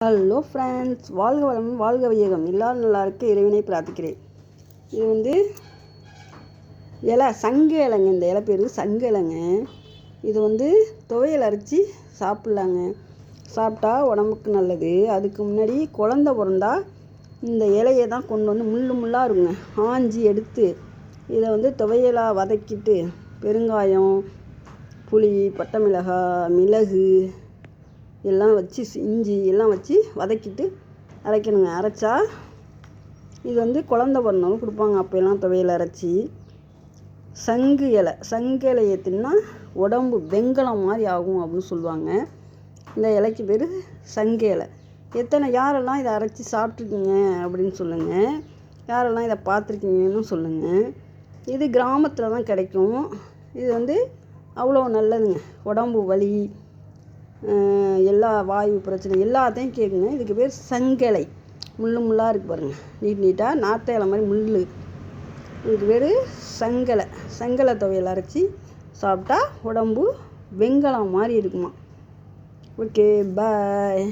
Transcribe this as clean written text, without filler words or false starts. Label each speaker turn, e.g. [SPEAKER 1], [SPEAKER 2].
[SPEAKER 1] Hello friends, வாழ்க வளமுடன், வாழ்க வையகம். எல்லாரும் நல்லா இருக்க இறைவனை பிரார்த்திக்கிறேன். இது இலை, சங்கு இலைங்க. இந்த இலை பேர் சங்கு இலைங்க. இது துவையல் அரைச்சி சாப்பிட்லாங்க. சாப்பிட்டா உடம்புக்கு நல்லது. அதுக்கு முன்னாடி குழந்த பிறந்தா இந்த இலையை தான் கொண்டு வந்து முள்ளாக இருக்குங்க, ஆஞ்சி எடுத்து இதை துவையலாக வதக்கிட்டு பெருங்காயம், புளி, பட்டை மிளகாய், மிளகு எல்லாம் வச்சு, இஞ்சி எல்லாம் வச்சு வதக்கிட்டு அரைக்கணுங்க. அரைச்சா இது குழந்த பிறந்தவங்க கொடுப்பாங்க. அப்போல்லாம் துவையல் அரைச்சி. சங்கு இலையை தின்னா உடம்பு வெங்கலம் மாதிரி ஆகும் அப்படின்னு சொல்லுவாங்க. இந்த இலைக்கு பேர் சங்கு இலை. யாரெல்லாம் இதை அரைச்சி சாப்பிட்ருக்கீங்க அப்படின்னு சொல்லுங்கள். யாரெல்லாம் இதை பார்த்துருக்கீங்கன்னு சொல்லுங்கள். இது கிராமத்தில் தான் கிடைக்கும். இது அவ்வளோ நல்லதுங்க. உடம்பு வலி, எல்லா வாயு பிரச்சனை எல்லாத்தையும் கேட்குங்க. இதுக்கு பேர் சங்கிலை. முள்ளாக இருக்குது பாருங்கள், நீட்டாக நாட்டு இலை மாதிரி முள். இதுக்கு பேர் சங்கலை துவையல் அரைச்சி சாப்பிட்டா உடம்பு வெங்கலம் மாதிரி இருக்குமா. ஓகே, பாய்.